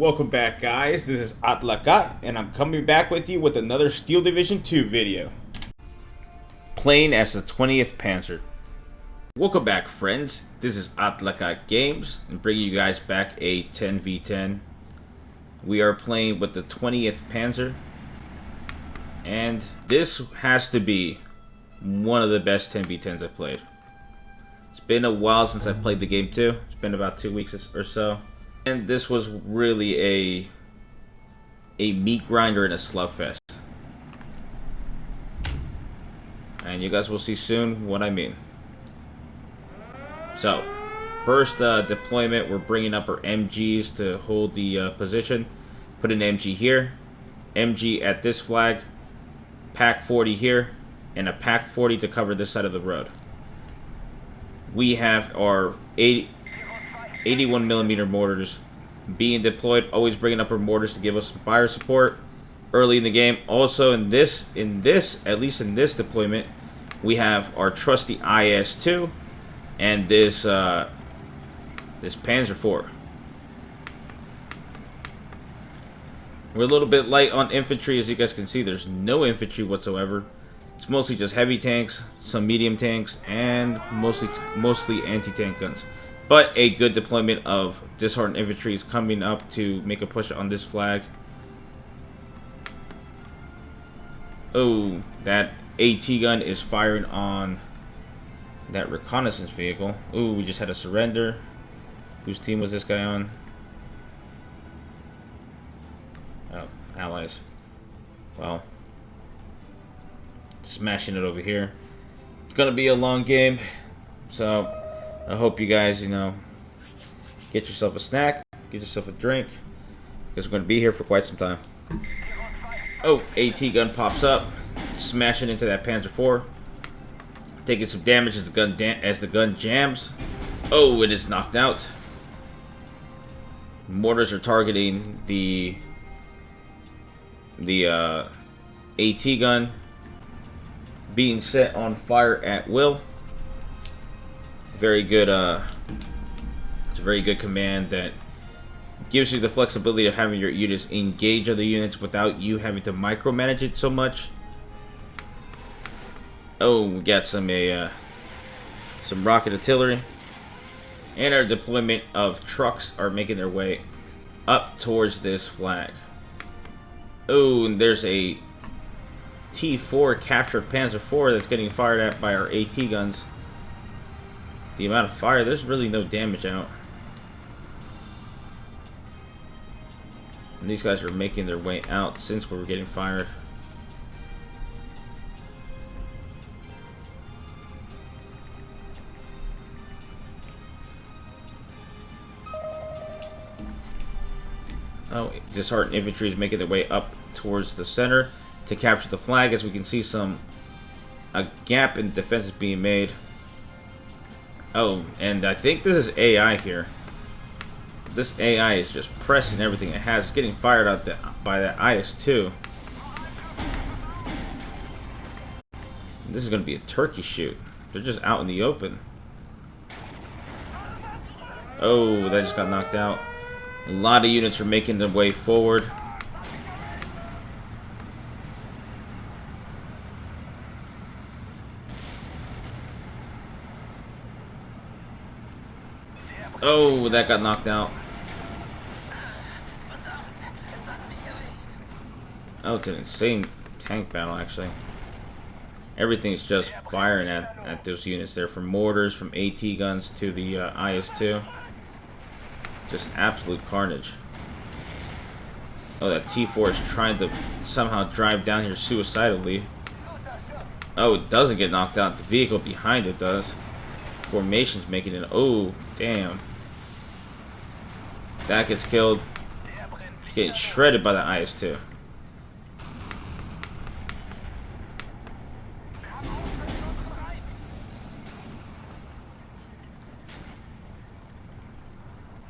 Welcome back, guys. This is Atlacatl, and I'm coming back with you with another Steel Division 2 video. Playing as the 20th Panzer. Welcome back, friends. This is Atlacatl Games, and bringing you guys back a 10v10. We are playing with the 20th Panzer, and this has to be one of the best 10v10s I've played. It's been a while since I played the game too. It's been about 2 weeks or so. And this was really a meat grinder and a slugfest. And you guys will see soon what I mean. So, first deployment, we're bringing up our MGs to hold the position. Put an MG here, MG at this flag, Pack 40 here, and a Pack 40 to cover this side of the road. We have our 81mm mortars being deployed, always bringing up our mortars to give us some fire support early in the game. Also at least in this deployment, we have our trusty IS-2 and this Panzer IV. We're a little bit light on infantry, as you guys can see. There's no infantry whatsoever. It's mostly just heavy tanks, some medium tanks, and mostly anti-tank guns. But a good deployment of disheartened infantry is coming up to make a push on this flag. Oh, that AT gun is firing on that reconnaissance vehicle. Ooh, we just had a surrender. Whose team was this guy on? Oh, allies. Well, smashing it over here. It's gonna be a long game, so I hope you guys, get yourself a snack, get yourself a drink, because we're gonna be here for quite some time. Oh, AT gun pops up, smashing into that Panzer IV, taking some damage as the gun jams. Oh, it is knocked out. Mortars are targeting the AT gun, being set on fire at will. Very good. It's a very good command that gives you the flexibility of having your units engage other units without you having to micromanage it so much. Oh, we got some rocket artillery, and our deployment of trucks are making their way up towards this flag. Oh, and there's a T4 captured Panzer IV that's getting fired at by our AT guns. The amount of fire, there's really no damage out. And these guys are making their way out since we were getting fired. Oh, disheartened infantry is making their way up towards the center to capture the flag. As we can see, a gap in defense is being made. Oh, and I think this is AI here. This AI is just pressing everything it has. It's getting fired out by that IS-2. This is going to be a turkey shoot. They're just out in the open. Oh, that just got knocked out. A lot of units are making their way forward. Oh, that got knocked out. Oh, it's an insane tank battle, actually. Everything's just firing at those units there, from mortars, from AT guns to the IS-2. Just absolute carnage. Oh, that T4 is trying to somehow drive down here suicidally. Oh, it doesn't get knocked out. The vehicle behind it does. Formation's making it. Oh, damn. That gets killed. Getting shredded by the IS-2.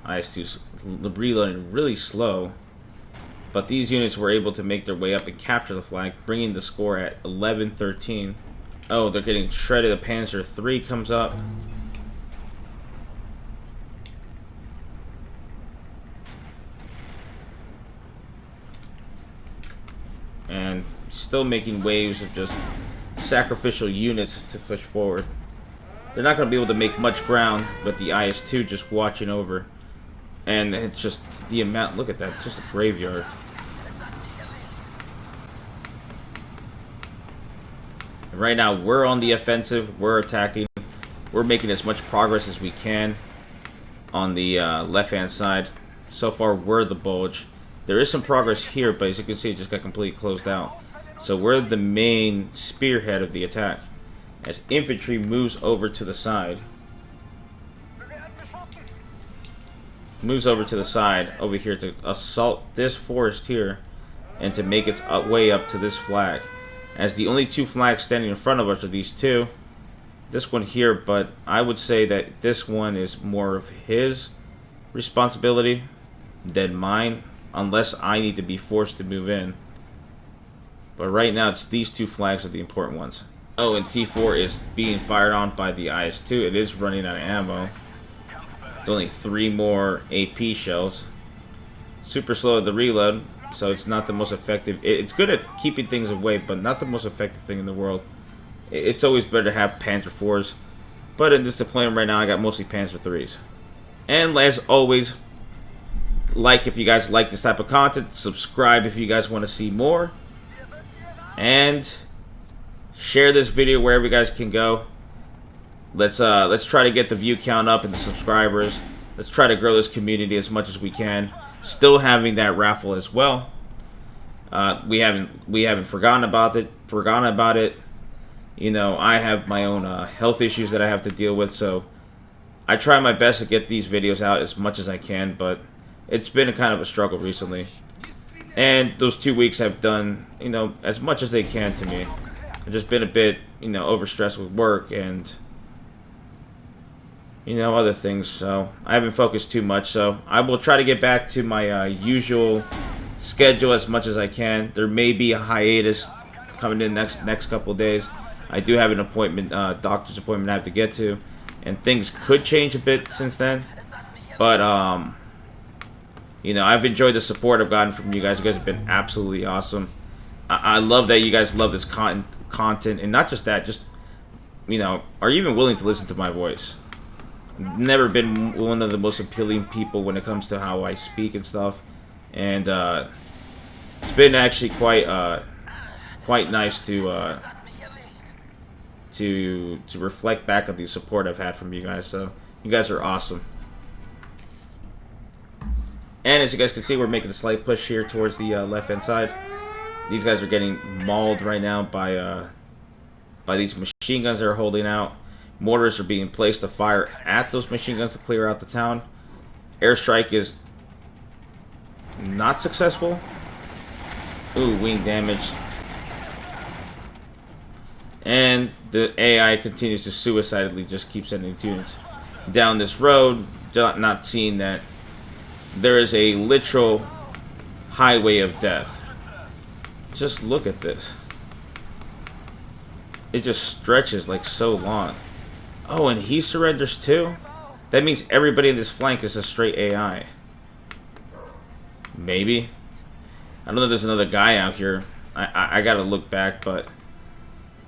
IS-2's reloading really slow, but these units were able to make their way up and capture the flag, bringing the score at 11-13. Oh, they're getting shredded. The Panzer III comes up. still making waves of just sacrificial units to push forward. They're not going to be able to make much ground, but the IS-2 just watching over. And it's just the amount, look at that, just a graveyard. And right now, we're on the offensive, we're attacking. We're making as much progress as we can on the left-hand side. So far, we're the bulge. There is some progress here, but as you can see, it just got completely closed out. So we're the main spearhead of the attack. As infantry moves over to the side. Moves over to the side, over here, to assault this forest here. And to make its way up to this flag. As the only two flags standing in front of us are these two. This one here, but I would say that this one is more of his responsibility than mine, unless I need to be forced to move in. But right now, it's these two flags are the important ones. Oh, and T4 is being fired on by the IS-2. It is running out of ammo. It's only 3 more AP shells. Super slow at the reload, so it's not the most effective. It's good at keeping things away, but not the most effective thing in the world. It's always better to have Panzer IVs. But in this deployment right now, I got mostly Panzer IIIs. And as always, like if you guys like this type of content, subscribe if you guys want to see more, and share this video wherever you guys can go. Let's try to get the view count up and the subscribers. Let's try to grow this community as much as we can. Still having that raffle as well. We haven't forgotten about it. You know, I have my own health issues that I have to deal with, so I try my best to get these videos out as much as I can, but it's been a kind of a struggle recently. And those 2 weeks have done, you know, as much as they can to me. I've just been a bit, you know, overstressed with work and, you know, other things, so I haven't focused too much. So I will try to get back to my usual schedule as much as I can. There may be a hiatus coming in next couple of days. I do have an appointment, doctor's appointment I have to get to, and things could change a bit since then. But you know, I've enjoyed the support I've gotten from you guys. You guys have been absolutely awesome. I love that you guys love this content, and not just that, just, you know, are even willing to listen to my voice. Never been one of the most appealing people when it comes to how I speak and stuff, and it's been actually quite nice to reflect back on the support I've had from you guys. So you guys are awesome. And as you guys can see, we're making a slight push here towards the left-hand side. These guys are getting mauled right now by these machine guns that are holding out. Mortars are being placed to fire at those machine guns to clear out the town. Airstrike is not successful. Ooh, wing damage. And the AI continues to suicidally just keep sending units down this road, not seeing that there is a literal highway of death. Just look at this. It just stretches like so long. Oh, and he surrenders too? That means everybody in this flank is a straight AI. Maybe. I don't know if there's another guy out here. I gotta look back, but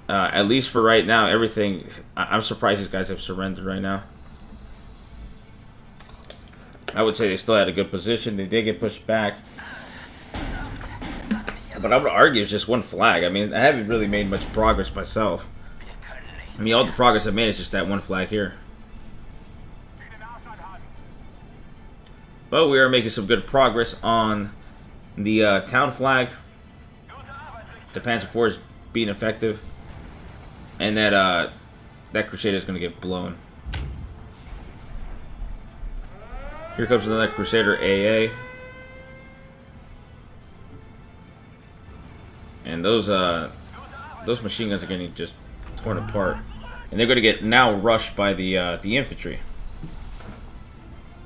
at least for right now, everything... I'm surprised these guys have surrendered right now. I would say they still had a good position. They did get pushed back. But I would argue it's just one flag. I mean, I haven't really made much progress myself. I mean, all the progress I've made is just that one flag here. But we are making some good progress on the town flag. The Panzer IV is being effective. And that Crusader is going to get blown. Here comes another Crusader AA. And those machine guns are getting just torn apart. And they're going to get now rushed by the infantry.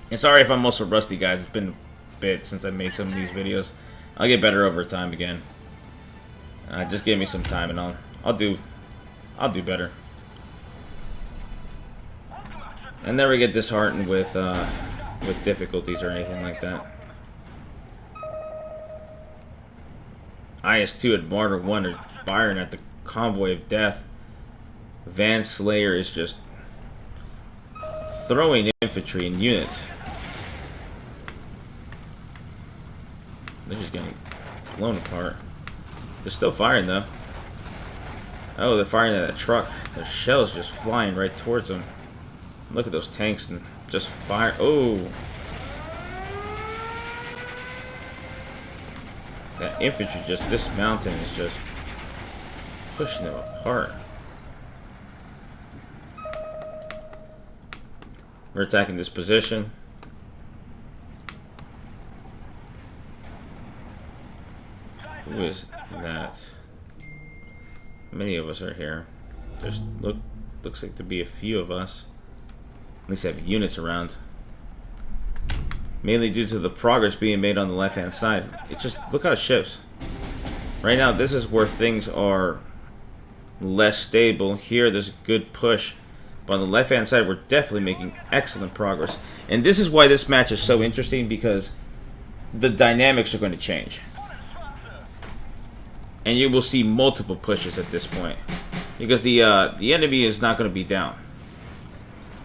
And sorry if I'm also rusty, guys. It's been a bit since I made some of these videos. I'll get better over time again. Just give me some time and I'll do better. And never get disheartened with difficulties or anything like that. IS-2 and Martyr 1 are firing at the convoy of death. Van Slayer is just throwing infantry in units. They're just getting blown apart. They're still firing though. Oh, they're firing at a truck. Their shells just flying right towards them. Look at those tanks and just fire. Oh, that infantry just dismounting is just pushing them apart. We're attacking this position. Who is that? Many of us are here. There's looks like to be a few of us. At least have units around. Mainly due to the progress being made on the left-hand side. It's just, look how it shifts. Right now, this is where things are less stable. Here, there's a good push. But on the left-hand side, we're definitely making excellent progress. And this is why this match is so interesting, because the dynamics are going to change. And you will see multiple pushes at this point. Because the enemy is not going to be down.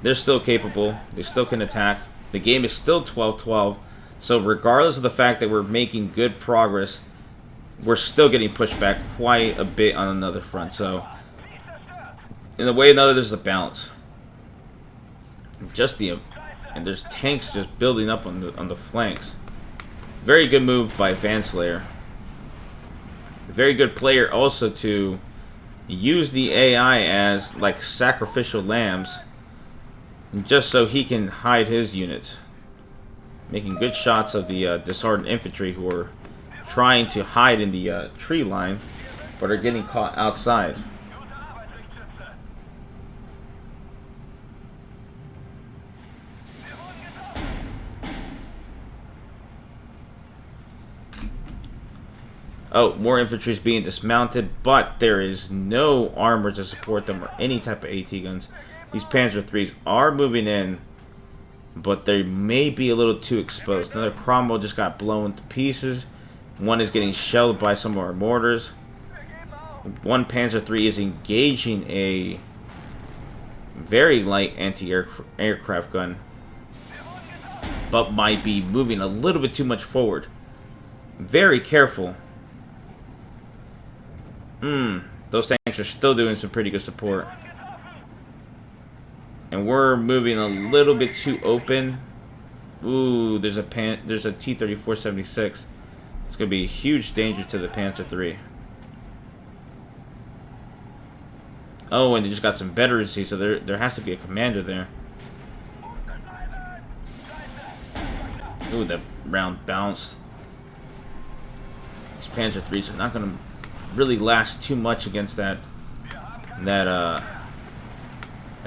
They're still capable. They still can attack. The game is still 12-12. So regardless of the fact that we're making good progress, we're still getting pushed back quite a bit on another front. So in a way or another, there's a balance. And there's tanks just building up on the flanks. Very good move by Van Slayer. Very good player also to use the AI as like sacrificial lambs, just so he can hide his units. Making good shots of the disheartened infantry who are trying to hide in the tree line, but are getting caught outside. Oh, more infantry is being dismounted, but there is no armor to support them or any type of AT guns. These Panzer IIIs are moving in, but they may be a little too exposed. Another Cromwell just got blown to pieces. One is getting shelled by some of our mortars. One Panzer III is engaging a very light anti-aircraft gun, but might be moving a little bit too much forward. Very careful. Those tanks are still doing some pretty good support. And we're moving a little bit too open. Ooh, there's a T-34-76. It's going to be a huge danger to the Panzer III. Oh, and they just got some veterancy, so there has to be a commander there. Ooh, that round bounced. These Panzer IIIs are not going to really last too much against that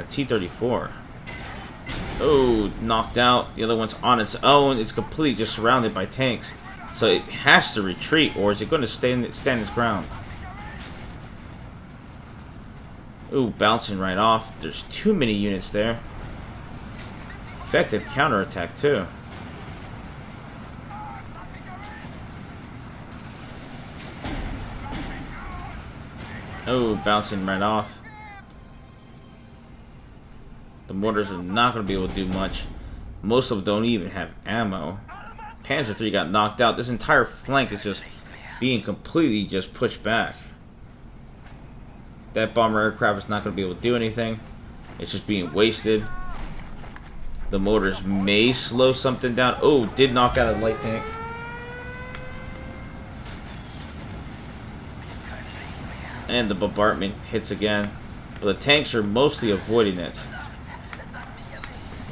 T-34. Oh, knocked out. The other one's on its own. It's completely just surrounded by tanks, so it has to retreat, or is it going to stand its ground? Ooh, bouncing right off. There's too many units there. Effective counterattack too. Oh, bouncing right off. The mortars are not going to be able to do much. Most of them don't even have ammo. Panzer III got knocked out. This entire flank is just being completely just pushed back. That bomber aircraft is not going to be able to do anything. It's just being wasted. The mortars may slow something down. Oh, did knock out a light tank. And the bombardment hits again. But the tanks are mostly avoiding it.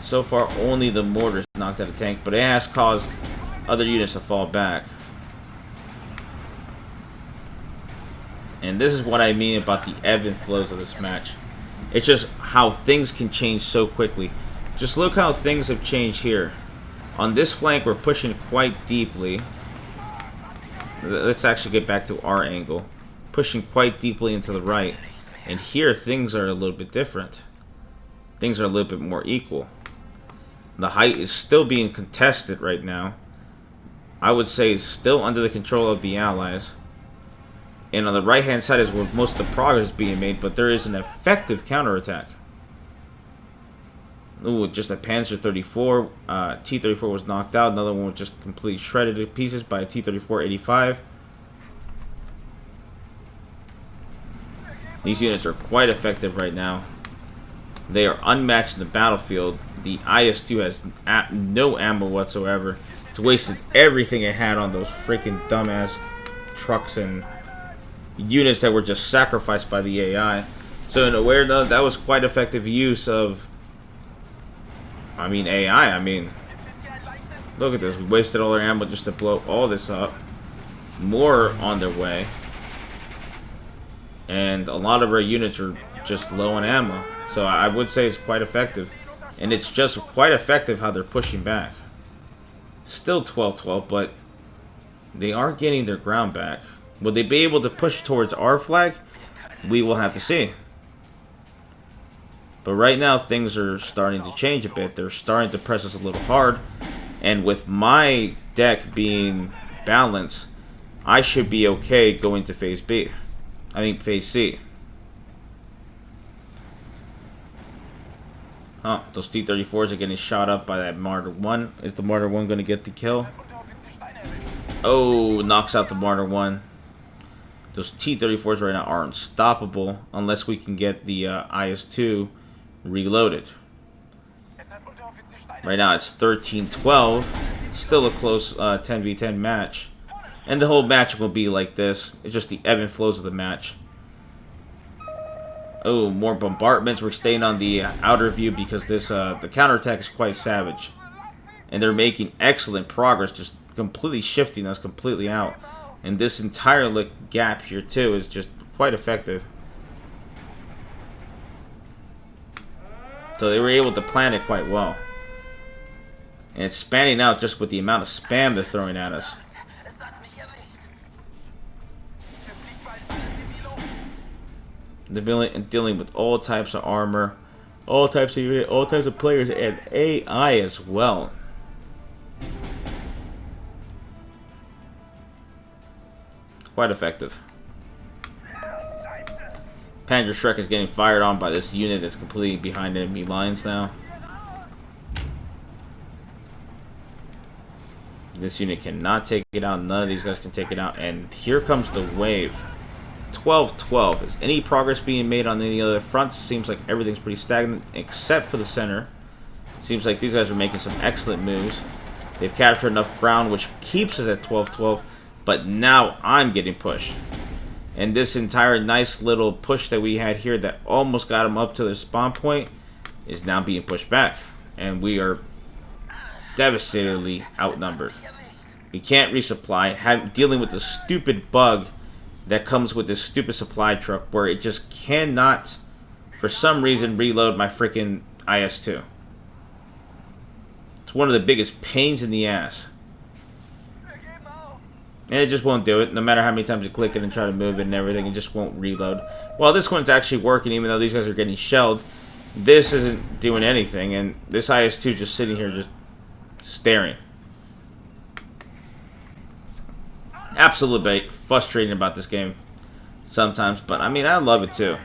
So far, only the mortars knocked out a tank, but it has caused other units to fall back. And this is what I mean about the ebb and flows of this match. It's just how things can change so quickly. Just look how things have changed here. On this flank, we're pushing quite deeply. Let's actually get back to our angle. Pushing quite deeply into the right. And here, things are a little bit different. Things are a little bit more equal. The height is still being contested right now. I would say it's still under the control of the Allies. And on the right-hand side is where most of the progress is being made, but there is an effective counterattack. Ooh, just a Panzer 34. T-34 was knocked out. Another one was just completely shredded to pieces by a T-34 85. These units are quite effective right now. They are unmatched in the battlefield. The IS-2 has no ammo whatsoever. It's wasted everything it had on those freaking dumbass trucks and units that were just sacrificed by the AI. So in a way or another, that was quite effective use of, AI. Look at this. We wasted all our ammo just to blow all this up. More on their way. And a lot of our units are just low on ammo. So I would say it's quite effective. And it's just quite effective how they're pushing back. Still 12-12, but they are getting their ground back. Will they be able to push towards our flag? We will have to see. But right now, things are starting to change a bit. They're starting to press us a little hard. And with my deck being balanced, I should be okay going to phase B. Phase C. Oh, those T-34s are getting shot up by that Martyr 1. Is the Martyr 1 going to get the kill? Oh, knocks out the Martyr 1. Those T-34s right now are unstoppable unless we can get the IS-2 reloaded. Right now it's 13-12. Still a close 10v10 match. And the whole match will be like this. It's just the ebb and flows of the match. Oh, more bombardments. We're staying on the outer view because this the counterattack is quite savage. And they're making excellent progress, just completely shifting us completely out. And this entire gap here too is just quite effective. So they were able to plan it quite well. And it's spanning out just with the amount of spam they're throwing at us. They're dealing with all types of armor, all types of players, and AI as well. Quite effective. Panzer Shrek is getting fired on by this unit that's completely behind enemy lines now. This unit cannot take it out. None of these guys can take it out. And here comes the wave. 12-12. Is any progress being made on any other fronts? Seems like everything's pretty stagnant except for the center. Seems like these guys are making some excellent moves. They've captured enough ground which keeps us at 12-12. But now I'm getting pushed. And this entire nice little push that we had here that almost got them up to their spawn point is now being pushed back. And we are devastatingly outnumbered. We can't resupply. Dealing with the stupid bug that comes with this stupid supply truck where it just cannot, for some reason, reload my freaking IS-2. It's one of the biggest pains in the ass. And it just won't do it. No matter how many times you click it and try to move it and everything, it just won't reload. Well, this one's actually working even though these guys are getting shelled. This isn't doing anything, and this IS-2 just sitting here just staring. Absolutely frustrating about this game sometimes, but I love it too.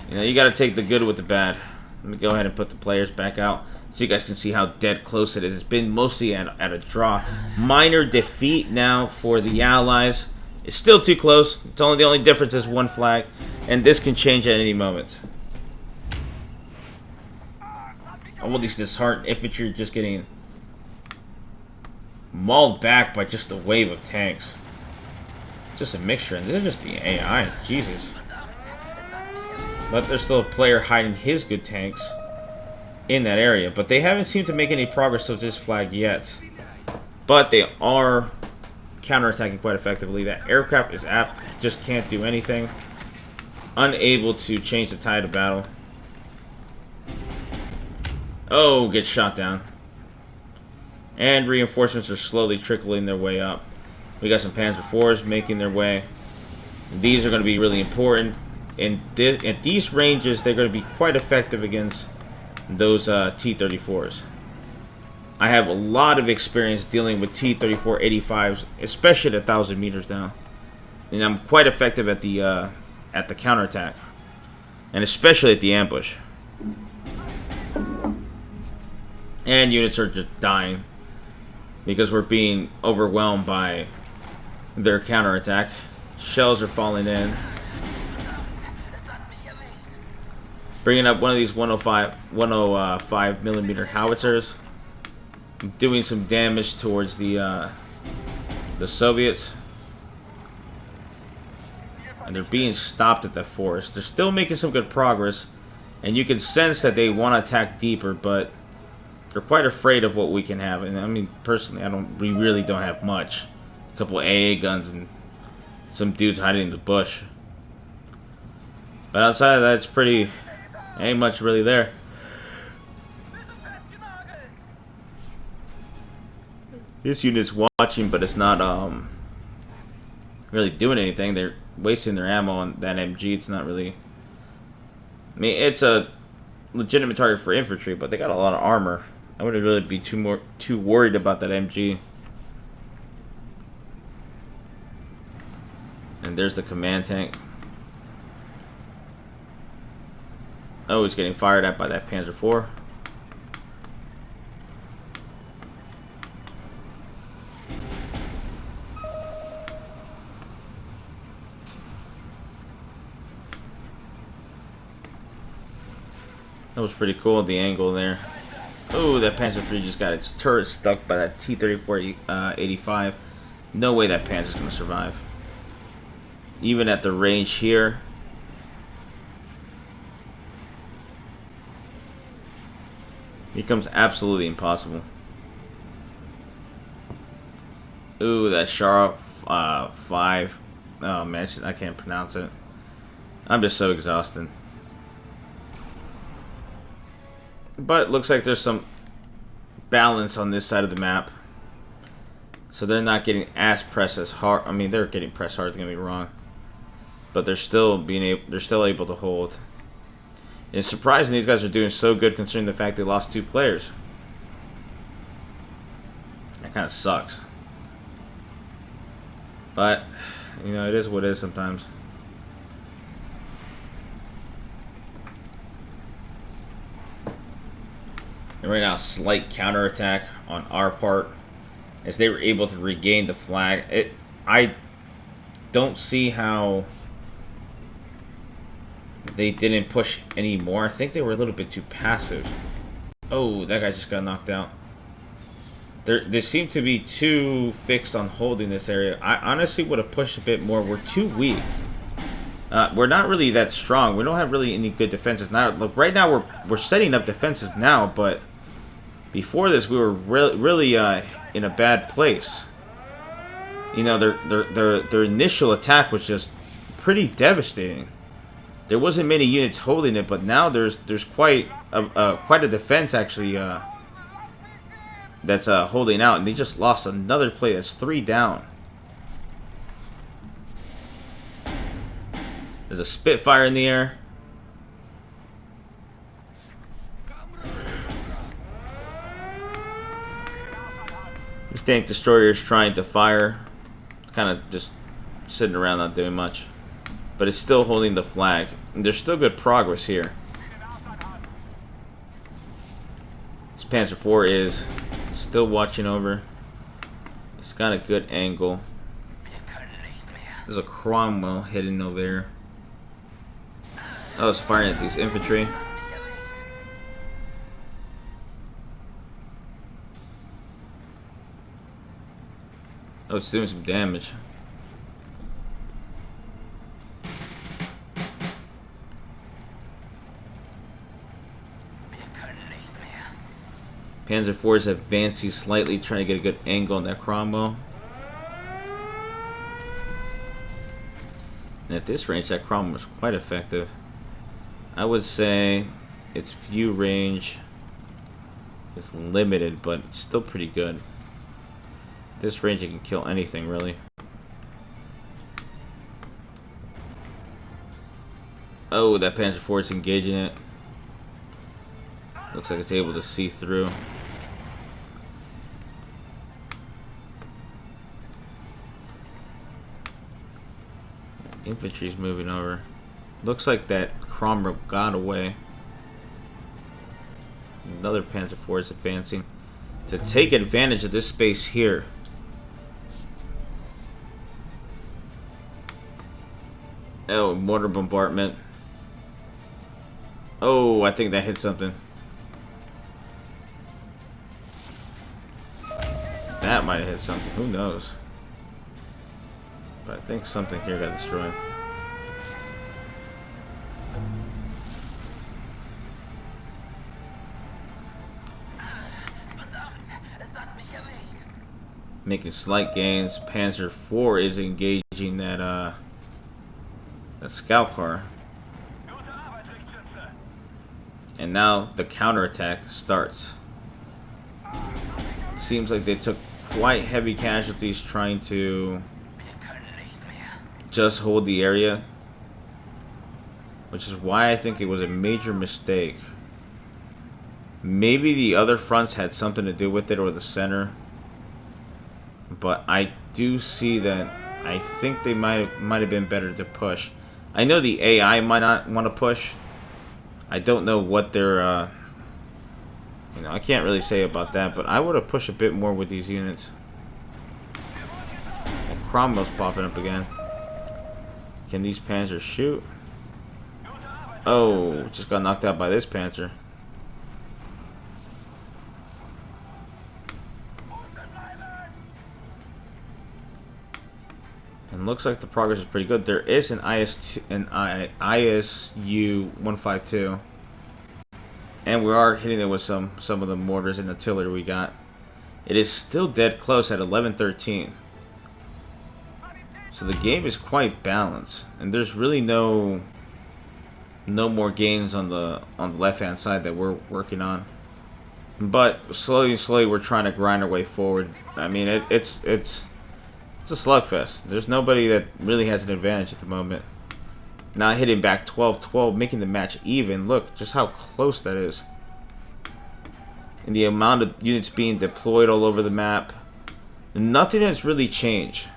You know, you got to take the good with the bad. Let me go ahead and put the players back out so you guys can see how dead close it is. It's been mostly at a draw. Minor defeat now for the Allies. It's still too close. The only difference is one flag, and this can change at any moment. All these disheartened infantry are just getting mauled back by just a wave of tanks. Just a mixture, and this is just the AI. Jesus. But there's still a player hiding his good tanks in that area. But they haven't seemed to make any progress to this flag yet. But they are counterattacking quite effectively. That aircraft is just can't do anything. Unable to change the tide of battle. Oh, gets shot down. And reinforcements are slowly trickling their way up. We got some Panzer IVs making their way. These are going to be really important. At these ranges, they're going to be quite effective against those T-34s. I have a lot of experience dealing with T-34 85s, especially at 1,000 meters now. and I'm quite effective at the counterattack, and especially at the ambush. And units are just dying because we're being overwhelmed by their counterattack. Shells are falling in. Bringing up one of these 105 millimeter howitzers, doing some damage towards the Soviets, and they're being stopped at the forest. They're still making some good progress, and you can sense that they want to attack deeper, but they're quite afraid of what we can have. And I mean, personally, we really don't have much. A couple AA guns and some dudes hiding in the bush. But outside of that, it's pretty. Ain't much really there. This unit's watching, but it's not really doing anything. They're wasting their ammo on that MG. It's not really. I mean, it's a legitimate target for infantry, but they got a lot of armor. I wouldn't really be too worried about that MG. And there's the command tank. Oh, he's getting fired at by that Panzer IV. That was pretty cool, the angle there. Oh, that Panzer III just got its turret stuck by that T-34 85. No way that Panzer's going to survive. Even at the range here. Becomes absolutely impossible. Ooh, that Shara 5. Oh man, I can't pronounce it. I'm just so exhausted. But it looks like there's some balance on this side of the map. So they're not getting as pressed as hard. I mean, they're getting pressed hard, don't get me wrong. But they're still able to hold. It's surprising these guys are doing so good considering the fact they lost 2 players. That kind of sucks. But, you know, it is what it is sometimes. And right now, slight counterattack on our part as they were able to regain the flag. I don't see how they didn't push anymore. I think they were a little bit too passive. Oh, that guy just got knocked out. They seem to be too fixed on holding this area. I honestly would have pushed a bit more. We're too weak. We're not really that strong. We don't have really any good defenses now. Look, right now we're setting up defenses now, but before this we were really in a bad place. You know, their initial attack was just pretty devastating. There wasn't many units holding it, but now there's quite a defense actually that's holding out, and they just lost another play. That's 3 down. There's a Spitfire in the air. This tank destroyer is trying to fire. It's kind of just sitting around not doing much. But it's still holding the flag. And there's still good progress here. This Panzer IV is still watching over. It's got a good angle. There's a Cromwell hidden over there. Oh, it's firing at these infantry. Oh, it's doing some damage. Panzer IV is advancing slightly, trying to get a good angle on that Cromwell. And at this range, that Cromwell was quite effective. I would say its view range is limited, but it's still pretty good. This range, it can kill anything, really. Oh, that Panzer IV is engaging it. Looks like it's able to see through. Infantry's moving over. Looks like that Cromwell got away. Another Panzer IV is advancing to take advantage of this space here. Oh, mortar bombardment. Oh, I think that hit something. That might have hit something. Who knows? But I think something here got destroyed. Making slight gains. Panzer IV is engaging that scout car. And now the counterattack starts. Seems like they took quite heavy casualties trying to just hold the area, which is why I think it was a major mistake. Maybe the other fronts had something to do with it, or the center, but I do see that I think they might have been better to push. I know the AI might not want to push. I don't know what their I can't really say about that, but I would have pushed a bit more with these units. And Cromwell's popping up again. Can these panzers shoot? Oh, just got knocked out by this panzer. And looks like the progress is pretty good. There is an ISU 152. And we are hitting it with some of the mortars and artillery we got. It is still dead close at 11-13. So the game is quite balanced, and there's really no more gains on the left-hand side that we're working on. But slowly we're trying to grind our way forward. I mean, it's a slugfest. There's nobody that really has an advantage at the moment. Now hitting back 12-12, making the match even. Look just how close that is. And the amount of units being deployed all over the map. Nothing has really changed.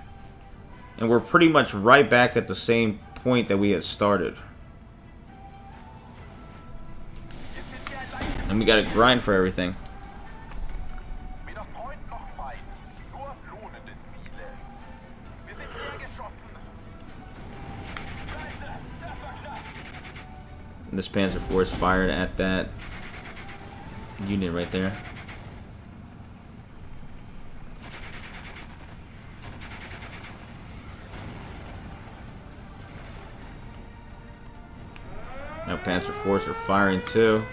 And we're pretty much right back at the same point that we had started. And we gotta grind for everything. And this Panzer IV is firing at that unit right there. Now Panzer IVs are firing too.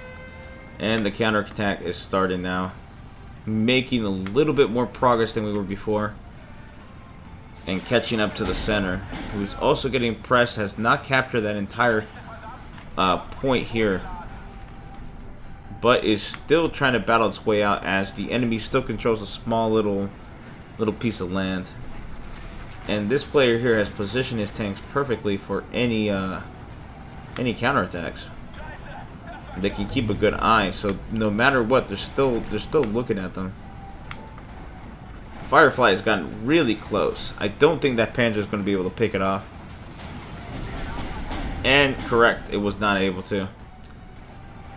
And the counterattack is starting now. Making a little bit more progress than we were before. And catching up to the center, who's also getting pressed, has not captured that entire point here, but is still trying to battle its way out as the enemy still controls a small little piece of land. And this player here has positioned his tanks perfectly for any counterattacks. They can keep a good eye, so no matter what, they're still looking at them. Firefly has gotten really close. I don't think that Panzer is going to be able to pick it off. And correct, it was not able to.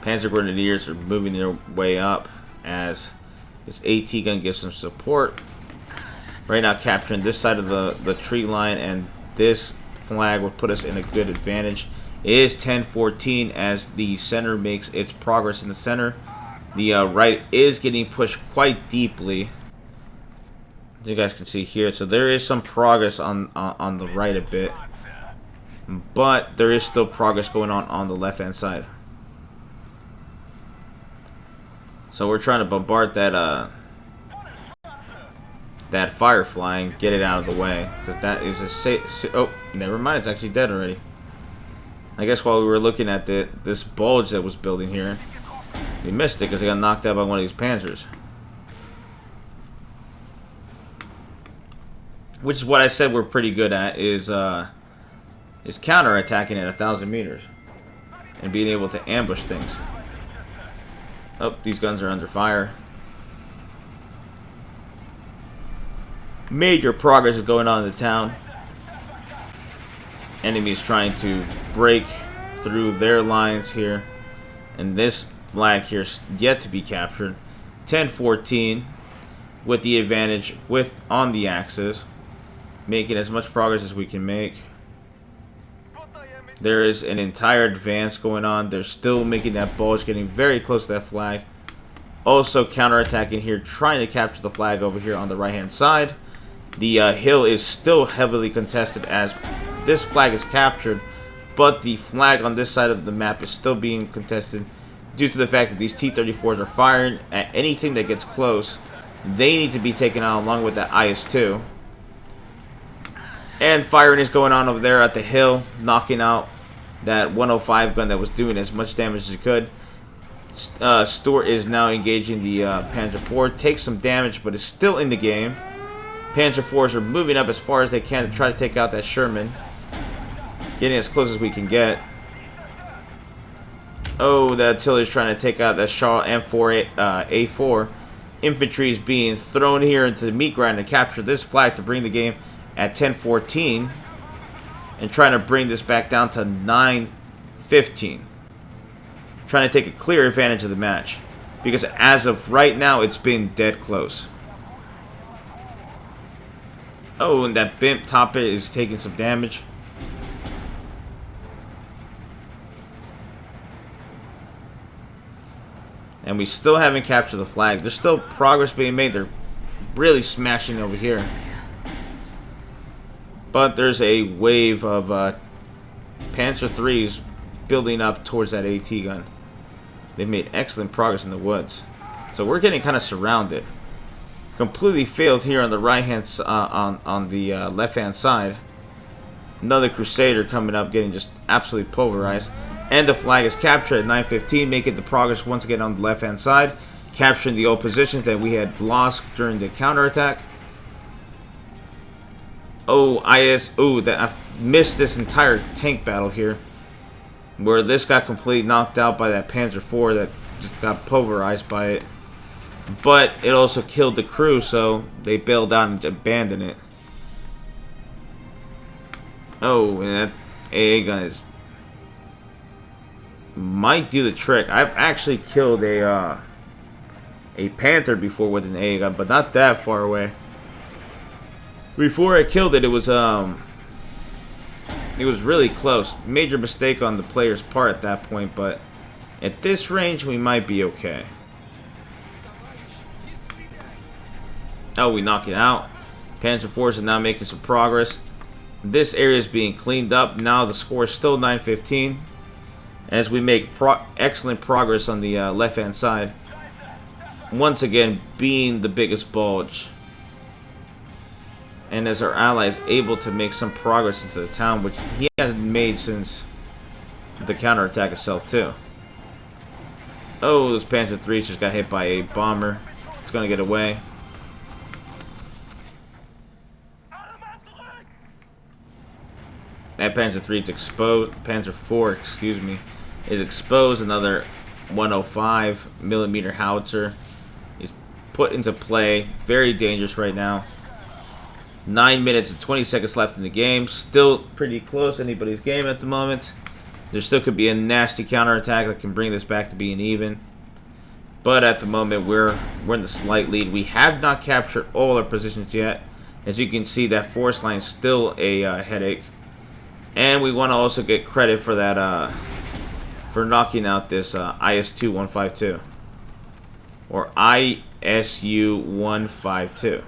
Panzer Grenadiers are moving their way up as this AT gun gives some support. Right now capturing this side of the tree line, and this flag will put us in a good advantage. It is 10-14 as the center makes its progress in the center. The right is getting pushed quite deeply. You guys can see here, so there is some progress on the right a bit. But there is still progress going on the left-hand side. So we're trying to bombard that Firefly and get it out of the way, because that is a oh, never mind, it's actually dead already. I guess while we were looking at this bulge that was building here, we missed it because it got knocked out by one of these panzers. Which is what I said we're pretty good at, is counter-attacking at 1,000 meters and being able to ambush things. Oh, these guns are under fire. Major progress is going on in the town. Enemies trying to break through their lines here. And this flag here is yet to be captured. 10-14 with the advantage on the axis. Making as much progress as we can make. There is an entire advance going on. They're still making that bulge, getting very close to that flag. Also counterattacking here, trying to capture the flag over here on the right hand side. The hill is still heavily contested as this flag is captured, but the flag on this side of the map is still being contested due to the fact that these T-34s are firing at anything that gets close. They need to be taken out along with that IS-2. And firing is going on over there at the hill, knocking out that 105 gun that was doing as much damage as it could. Stuart is now engaging the Panzer IV. Takes some damage, but is still in the game. Panzer IVs are moving up as far as they can to try to take out that Sherman. Getting as close as we can get. Oh, the artillery is trying to take out that Shaw M4A4. Infantry is being thrown here into the meat grind to capture this flag to bring the game at 10-14 and trying to bring this back down to 9-15. Trying to take a clear advantage of the match because as of right now it's been dead close. Oh, and that bimp top is taking some damage. And we still haven't captured the flag. There's still progress being made. They're really smashing over here. But there's a wave of Panzer IIIs building up towards that AT gun. They've made excellent progress in the woods. So we're getting kind of surrounded. Completely failed here on the right hand on the left hand side. Another Crusader coming up, getting just absolutely pulverized. And the flag is captured at 9-15, making the progress once again on the left hand side, capturing the old positions that we had lost during the counterattack. Oh, I missed this entire tank battle here, where this got completely knocked out by that Panzer IV that just got pulverized by it. But it also killed the crew, so they bailed out and abandoned it. Oh, and that AA gun might do the trick. I've actually killed a Panther before with an AA gun, but not that far away. Before I killed it, it was really close. Major mistake on the player's part at that point, but at this range we might be okay. Oh, we knock it out. Panzer IVs are now making some progress. This area is being cleaned up. Now the score is still 9-15. As we make excellent progress on the left-hand side. Once again, being the biggest bulge. And as our ally is able to make some progress into the town, which he hasn't made since the counterattack itself, too. Oh, those Panzer IIIs just got hit by a bomber. It's going to get away. That Panzer III is exposed. Panzer IV, excuse me, is exposed. Another 105mm howitzer is put into play. Very dangerous right now. 9 minutes and 20 seconds left in the game. Still pretty close. Anybody's game at the moment. There still could be a nasty counterattack that can bring this back to being even. But at the moment, we're in the slight lead. We have not captured all our positions yet. As you can see, that force line is still a headache. And we want to also get credit for that, for knocking out this IS-2 152. Or ISU 152.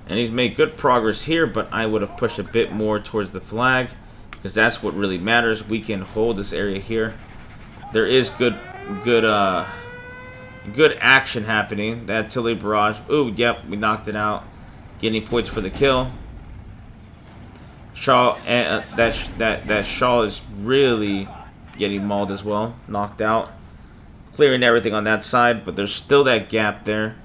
And he's made good progress here, but I would have pushed a bit more towards the flag, because that's what really matters. We can hold this area here. There is good action happening. That artillery barrage. Ooh, yep, we knocked it out. Getting points for the kill. Shaw, that Shaw is really getting mauled as well. Knocked out. Clearing everything on that side, but there's still that gap there.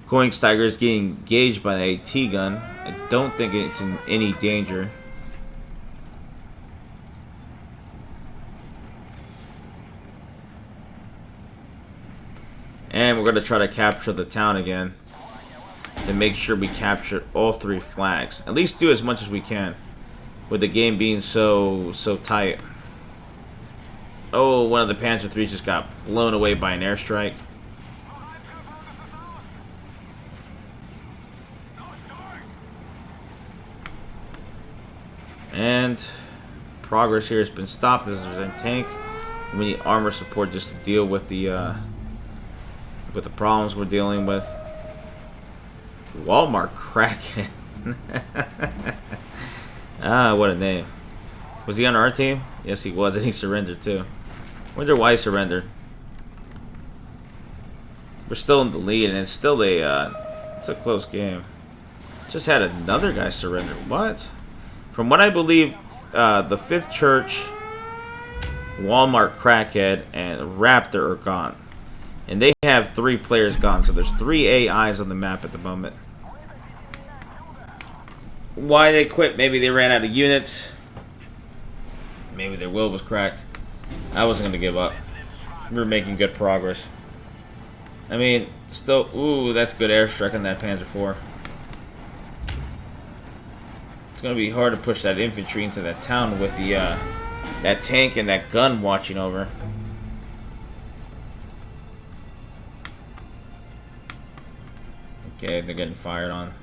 Koenigsteiger is getting engaged by the AT gun. I don't think it's in any danger. going to try to capture the town again to make sure we capture all 3 flags. At least do as much as we can with the game being so tight. Oh, one of the Panzer IIIs just got blown away by an airstrike. And progress here has been stopped as there's a tank. We need armor support just to deal with the problems we're dealing with. Walmart Kraken. Ah, what a name. Was he on our team? Yes, he was, and he surrendered too. Wonder why he surrendered. We're still in the lead, and it's still it's a close game. Just had another guy surrender. What? From what I believe, the 5th Church, Walmart Crackhead, and Raptor are gone. And they have 3 players gone, so there's 3 AIs on the map at the moment. Why they quit? Maybe they ran out of units. Maybe their will was cracked. I wasn't going to give up. We were making good progress. I mean, still, ooh, that's good airstrike on that Panzer IV. It's going to be hard to push that infantry into that town with the that tank and that gun watching over. Okay, they're getting fired on.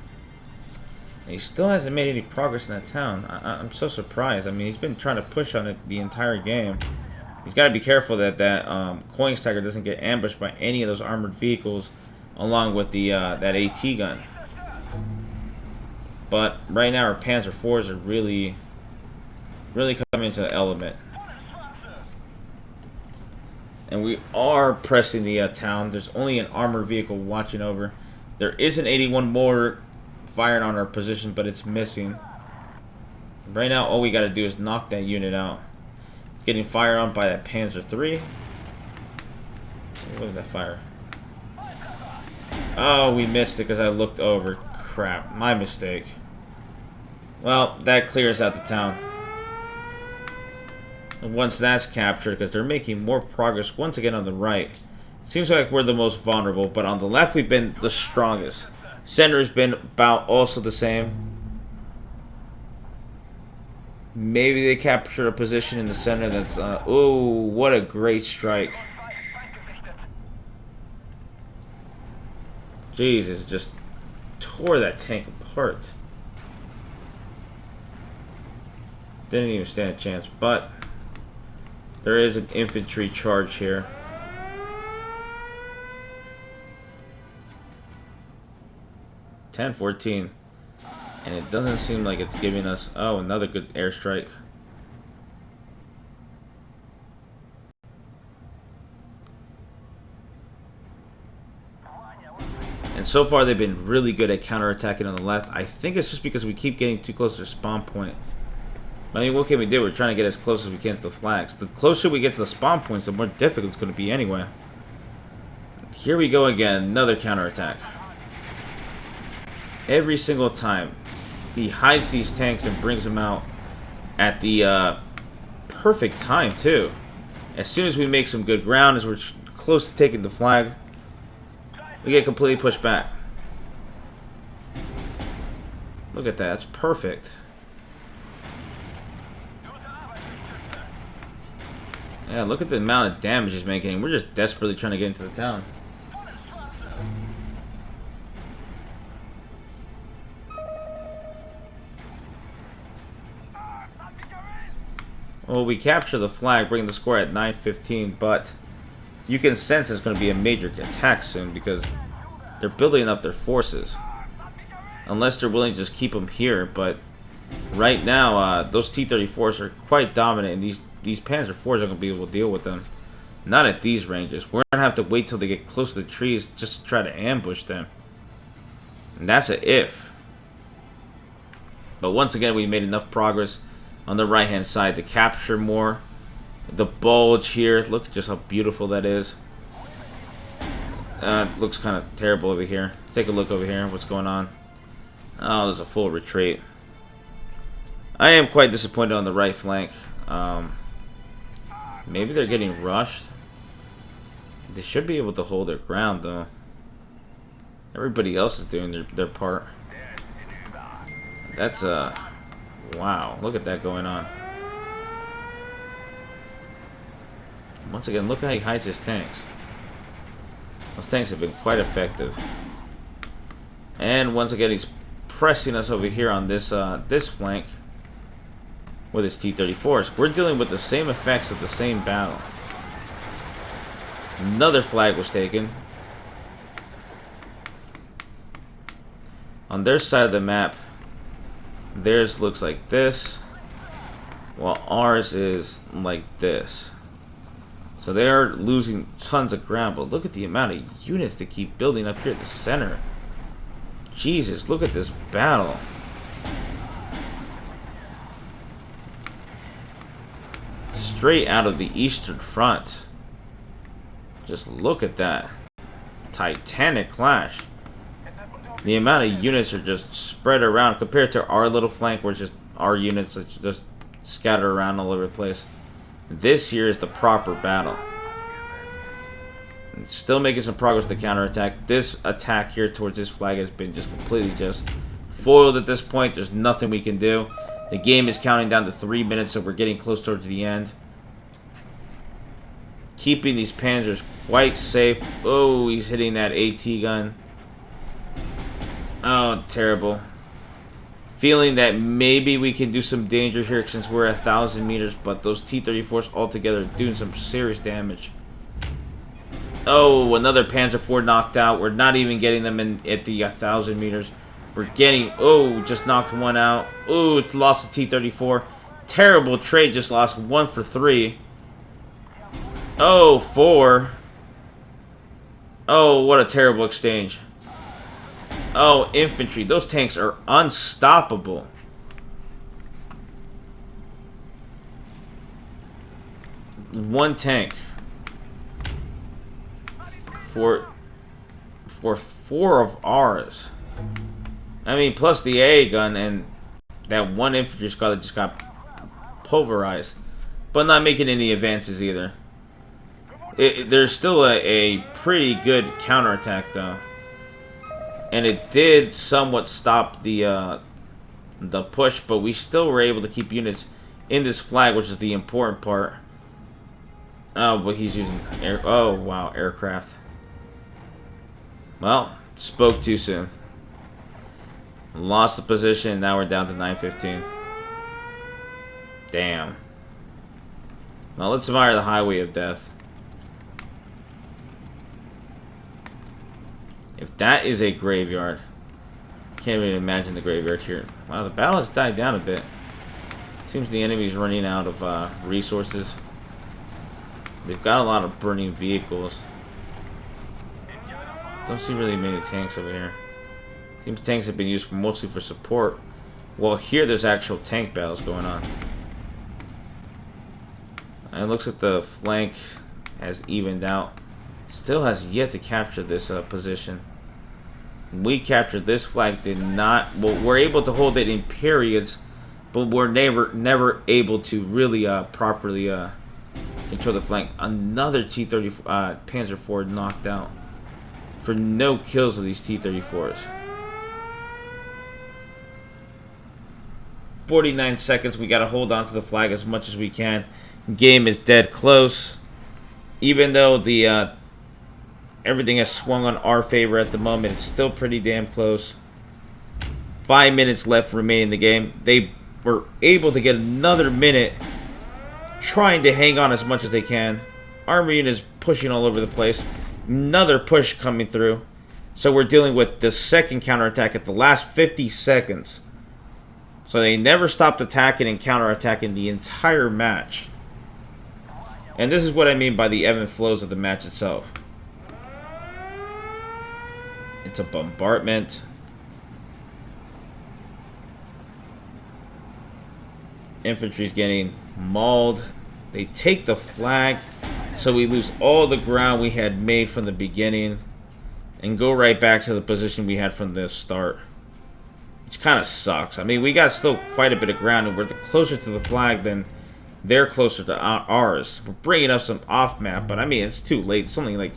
And he still hasn't made any progress in that town. I'm so surprised. I mean, he's been trying to push on it the entire game. He's got to be careful that coin stacker doesn't get ambushed by any of those armored vehicles, along with the that AT gun. But right now, our Panzer IVs are really coming into the element, and we are pressing the town. There's only an armored vehicle watching over. There is an 81 mortar firing on our position, but it's missing. Right now, all we got to do is knock that unit out. Getting fired on by that Panzer III. Look at that fire. Oh, we missed it because I looked over. Crap, my mistake. Well, that clears out the town. And once that's captured, because they're making more progress once again on the right. Seems like we're the most vulnerable, but on the left we've been the strongest. Center has been about also the same. Maybe they captured a position in the center that's... oh, what a great strike. Jesus, just tore that tank apart. Didn't even stand a chance, but there is an infantry charge here. (10-14). And it doesn't seem like it's giving us... oh, another good airstrike. And so far they've been really good at counterattacking on the left. I think it's just because we keep getting too close to their spawn point. I mean, what can we do? We're trying to get as close as we can to the flags. The closer we get to the spawn points, the more difficult it's going to be anyway. Here we go again. Another counterattack. Every single time. He hides these tanks and brings them out at the perfect time, too. As soon as we make some good ground, as we're close to taking the flag, we get completely pushed back. Look at that. That's perfect. Yeah, look at the amount of damage he's making. We're just desperately trying to get into the town. Well, we capture the flag, bring the score at 9-15, but you can sense there's going to be a major attack soon because they're building up their forces. Unless they're willing to just keep them here, but right now, those T-34s are quite dominant, and these Panzer IVs are going to be able to deal with them. Not at these ranges. We're going to have to wait till they get close to the trees just to try to ambush them. And that's a if. But once again, we made enough progress on the right-hand side to capture more. The bulge here, look just how beautiful that is. Looks kind of terrible over here. Take a look over here. What's going on? Oh, there's a full retreat. I am quite disappointed on the right flank. Maybe they're getting rushed. They should be able to hold their ground, though. Everybody else is doing their part. That's wow, look at that going on. Once again, look how he hides his tanks. Those tanks have been quite effective. And once again, he's pressing us over here on this this flank with his T-34s. We're dealing with the same effects of the same battle. Another flag was taken. On their side of the map, theirs looks like this, while ours is like this. So they are losing tons of ground, but look at the amount of units that keep building up here at the center. Jesus, look at this battle. Straight out of the Eastern Front. Just look at that. Titanic clash. The amount of units are just spread around compared to our little flank where just our units are just scattered around all over the place. This here is the proper battle. And still making some progress with the counterattack. This attack here towards this flag has been just completely just foiled at this point. There's nothing we can do. The game is counting down to 3 minutes, so we're getting close towards the end. Keeping these panzers quite safe. Oh, he's hitting that AT gun. Oh, terrible. Feeling that maybe we can do some danger here since we're 1,000 meters, but those T-34s altogether are doing some serious damage. Oh, another Panzer IV knocked out. We're not even getting them in at the 1,000 meters. We're getting... Oh, just knocked one out. Oh, it lost the T-34. Terrible trade. Just lost 1 for 3. Oh, 4. Oh, what a terrible exchange. Oh, infantry. Those tanks are unstoppable. One tank. For 4 of ours. I mean, plus the AA gun and that one infantry squad that just got pulverized. But not making any advances either. There's still a pretty good counterattack though. And it did somewhat stop the push, but we still were able to keep units in this flag, which is the important part. Oh, but he's using air. Oh, wow, aircraft. Well, spoke too soon. Lost the position. Now we're down to 915. Damn. Well, let's admire the highway of death. If that is a graveyard, can't even imagine the graveyard here. Wow, the battle has died down a bit. Seems the enemy's running out of resources. They've got a lot of burning vehicles. Don't see really many tanks over here. Seems tanks have been used mostly for support. Well, here there's actual tank battles going on. And it looks like the flank has evened out. Still has yet to capture this position. We captured this flag, did not. Well, we're able to hold it in periods, but we're never able to really properly control the flank. Another T-30 Panzer IV knocked out for no kills of these T-34s. 49 seconds. We got to hold on to the flag as much as we can. Game is dead close. Even though the everything has swung on our favor at the moment, it's still pretty damn close. 5 minutes left remaining in the game. They were able to get another minute trying to hang on as much as they can. Armor unit is pushing all over the place. Another push coming through. So we're dealing with the second counterattack at the last 50 seconds. So they never stopped attacking and counterattacking the entire match. And this is what I mean by the ebb and flows of the match itself. It's a bombardment. Infantry's getting mauled. They take the flag, so we lose all the ground we had made from the beginning and go right back to the position we had from the start, which kind of sucks. I mean, we got still quite a bit of ground, and we're closer to the flag than they're closer to ours. We're bringing up some off map, but I mean, it's too late. It's only like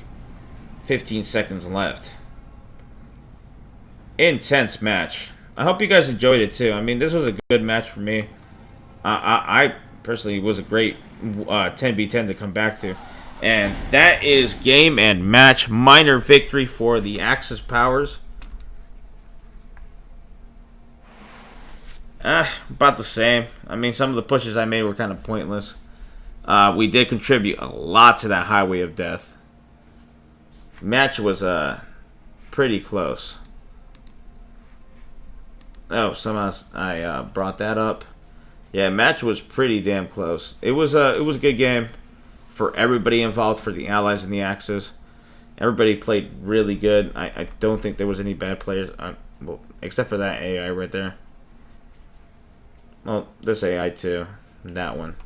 15 seconds left. intense match. I hope you guys enjoyed it too. I mean, this was a good match for me. I personally was a great 10v10 to come back to. And that is game and match. Minor victory for the Axis powers. About the same. I mean, some of the pushes I made were kind of pointless. We did contribute a lot to that highway of death. Match was pretty close. Oh, somehow I brought that up. Yeah, match was pretty damn close. It was a good game for everybody involved, for the Allies and the Axis. Everybody played really good. I don't think there was any bad players, well, except for that AI right there. Well, this AI too, that one.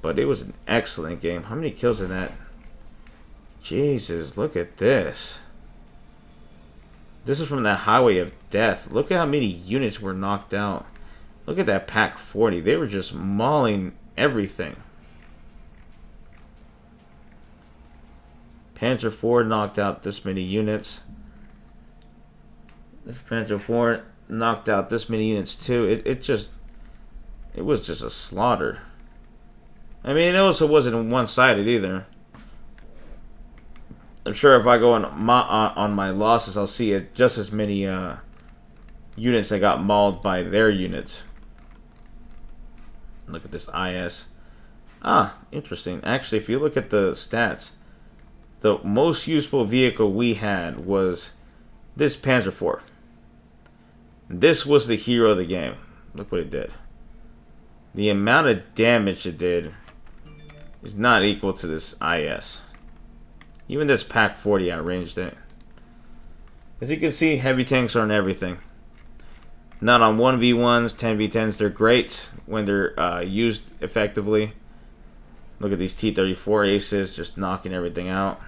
But it was an excellent game. How many kills in that? Jesus, look at this. This is from that highway of death. Look at how many units were knocked out. Look at that Pack 40. They were just mauling everything. Panzer IV knocked out this many units. This Panzer IV knocked out this many units too. It was just a slaughter. I mean, it also wasn't one-sided either. I'm sure if I go on my losses, I'll see just as many units that got mauled by their units. Look at this IS. Interesting. Actually, if you look at the stats, the most useful vehicle we had was this Panzer IV. This was the hero of the game. Look what it did. The amount of damage it did is not equal to this IS. Even this Pack 40 outranged it. As you can see, heavy tanks aren't everything. Not on 1v1s, 10v10s. They're great when they're used effectively. Look at these T-34 aces just knocking everything out.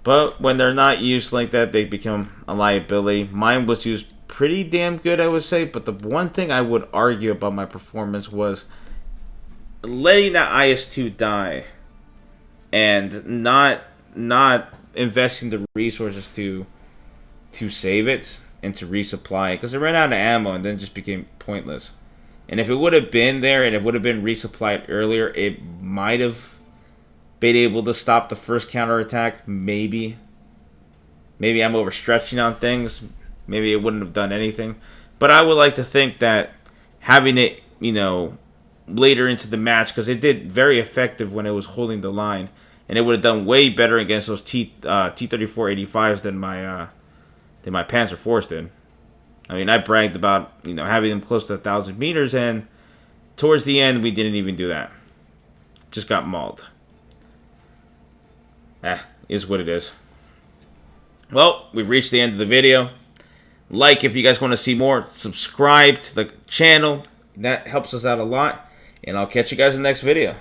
But when they're not used like that, they become a liability. Mine was used pretty damn good, I would say. But the one thing I would argue about my performance was letting that IS-2 die and not investing the resources to save it and to resupply it, because it ran out of ammo and then just became pointless. And if it would have been there and it would have been resupplied earlier, it might have been able to stop the first counterattack. Maybe I'm overstretching on things. Maybe it wouldn't have done anything. But I would like to think that having it, later into the match, because it did very effective when it was holding the line, and it would have done way better against those T-34-85s than my Panzer IVs did. I mean, I bragged about having them close to 1,000 meters, and towards the end we didn't even do that. Just got mauled. Is what it is. Well, we've reached the end of the video. Like if you guys want to see more. Subscribe to the channel. That helps us out a lot. And I'll catch you guys in the next video.